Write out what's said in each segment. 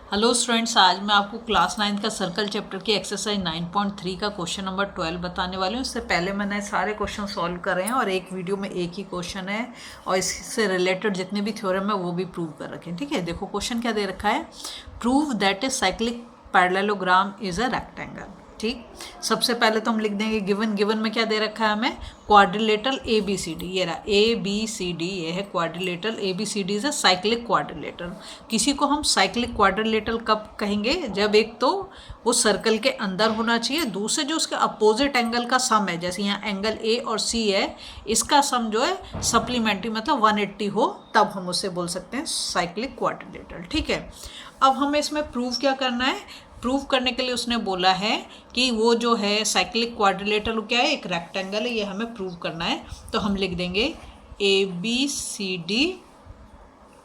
Hello students, आज मैं आपको क्लास 9 का सर्कल चैप्टर की एक्सरसाइज 9.3 का क्वेश्चन नंबर 12 बताने वाली हूँ। इससे पहले मैंने सारे क्वेश्चन सॉल्व करे हैं और एक वीडियो में एक ही क्वेश्चन है और इससे रिलेटेड जितने भी थ्योरम है वो भी प्रूव कर रखे हैं। ठीक है, देखो क्वेश्चन क्या दे रखा है। Prove that a cyclic parallelogram is a rectangle. ठीक, सबसे पहले तो हम लिख देंगे गिवन में क्या दे रखा है हमें, quadrilateral A B C D. ये रहा ए बी सी डी, ये है quadrilateral A B C D is a cyclic quadrilateral. किसी को हम साइक्लिक क्वाड्रिलेटरल कब कहेंगे, जब एक तो वो सर्कल के अंदर होना चाहिए, दूसरे जो उसके अपोजिट एंगल का सम है, जैसे यहाँ एंगल ए और सी है, इसका सम जो है सप्लीमेंट्री मतलब 180 हो, तब हम उसे बोल सकते हैं साइक्लिक क्वाड्रिलेटरल। ठीक है, अब हमें इसमें प्रूव क्या करना है। प्रूव करने के लिए उसने बोला है कि वो जो है साइक्लिक क्वाड्रिलेटरल क्या है, एक रेक्टेंगल है, ये हमें प्रूव करना है। तो हम लिख देंगे A B C D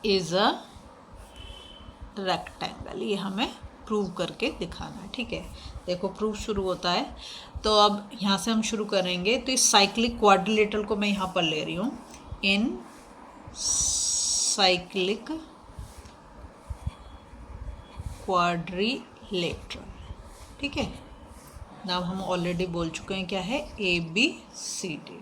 is a rectangle, ये हमें प्रूव करके दिखाना है। ठीक है, देखो प्रूफ शुरू होता है। तो अब यहाँ से हम शुरू करेंगे। तो इस साइक्लिक क्वाड्रिलेटरल को मैं यहाँ पर ले रही हूँ, इन साइक्लिक क्वाड्रिलेटरल। ठीक है, नाम हम ऑलरेडी बोल चुके हैं क्या है, ए बी सी डी।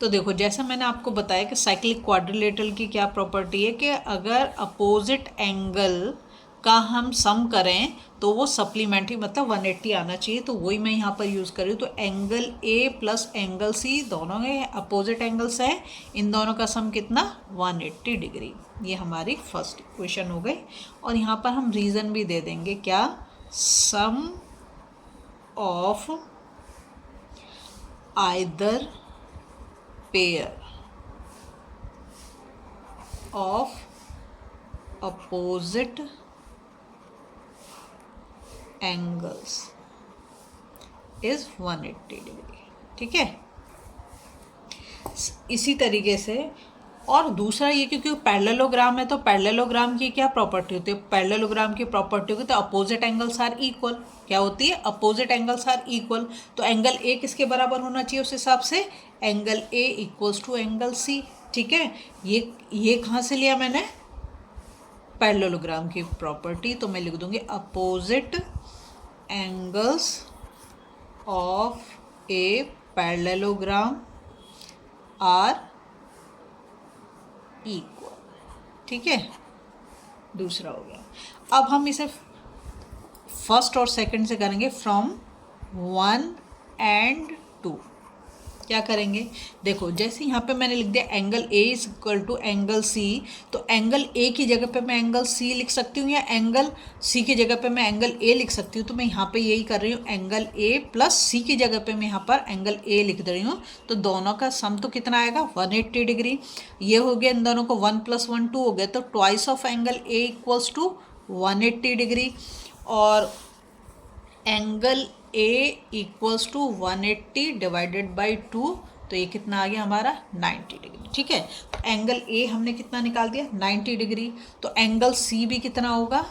तो देखो जैसा मैंने आपको बताया कि साइक्लिक क्वाड्रिलेटरल की क्या प्रॉपर्टी है कि अगर अपोजिट एंगल का हम सम करें तो वो सप्लीमेंट्री मतलब 180 आना चाहिए। तो वही मैं यहाँ पर यूज़ कर रही हूँ। तो angle A plus angle C दोनों के अपोजिट एंगल्स हैं, इन दोनों का सम कितना, 180 डिग्री। ये हमारी फर्स्ट इक्वेशन हो गई। और यहाँ पर हम रीज़न भी दे देंगे, क्या, sum of either pair of opposite angles is 180 degree. ठीक है, इसी तरीके से। और दूसरा ये क्योंकि पैरेललोग्राम है तो पैरेललोग्राम की क्या प्रॉपर्टी होती है, पैरेललोग्राम की प्रॉपर्टी होती है तो अपोजिट एंगल्स आर इक्वल। क्या होती है, अपोजिट एंगल्स आर इक्वल। तो एंगल ए किसके बराबर होना चाहिए उस हिसाब से, angle A equals to angle C. ठीक है, ये कहाँ से लिया मैंने, पैरेललोग्राम की प्रॉपर्टी। तो मैं लिख दूंगी opposite angles of a parallelogram are equal. ठीक है, दूसरा हो गया। अब हम इसे फर्स्ट और सेकंड से करेंगे, फ्रॉम 1 and 2। क्या करेंगे, देखो जैसे यहाँ पे मैंने लिख दिया angle A is equal to angle C, तो एंगल ए की जगह पे मैं एंगल सी लिख सकती हूँ या एंगल सी की जगह पे मैं एंगल ए लिख सकती हूँ। तो मैं यहाँ पे यही कर रही हूँ, एंगल ए प्लस सी की जगह पे मैं यहाँ पर एंगल ए लिख दे रही हूँ। तो दोनों का सम तो कितना आएगा, 180 डिग्री। ये हो गया, इन दोनों को 1 + 1 2 हो गया, तो twice of angle A equals to 180 degree. और angle A equals to 180 divided by 2, तो ये कितना आ गया हमारा, 90 डिग्री। ठीक है, तो एंगल ए हमने कितना निकाल दिया, 90 डिग्री। तो एंगल सी भी कितना होगा,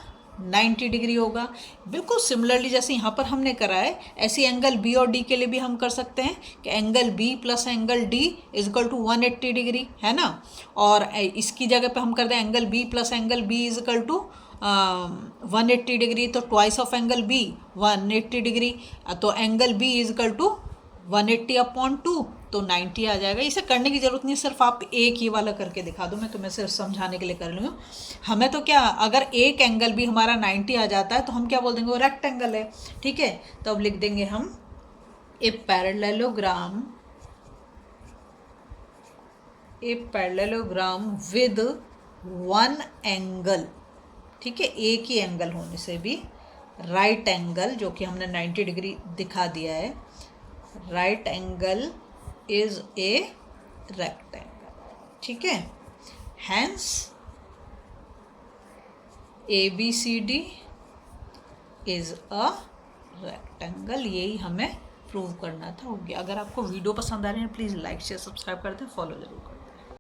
90 डिग्री होगा। बिल्कुल सिमिलरली जैसे यहाँ पर हमने करा है, ऐसे एंगल बी और डी के लिए भी हम कर सकते हैं कि angle B plus angle D is equal to 180 degree, है ना। और इसकी जगह पे हम कर दें angle B plus angle B is equal to 180 degree. तो twice of angle B 180 degree, तो angle B is equal to 180/2, तो 90 आ जाएगा। इसे करने की जरूरत नहीं, सिर्फ आप एक ही वाला करके दिखा दो, मैं तुम्हें सिर्फ समझाने के लिए कर लूँगा। हमें तो क्या, अगर एक एंगल भी हमारा 90 आ जाता है तो हम क्या बोल देंगे, वो रेक्टेंगल है। ठीक है, तो अब लिख देंगे हम ए पैरेललोग्राम विद 1 एंगल। ठीक है, एक ही एंगल होने से भी, राइट एंगल जो कि हमने 90 डिग्री दिखा दिया है, right angle is a rectangle. ठीक है, hence A B C D is a rectangle. यही हमें प्रूव करना था, हो गया। अगर आपको वीडियो पसंद आ रही है प्लीज़ लाइक शेयर सब्सक्राइब कर दें, फॉलो जरूर करें।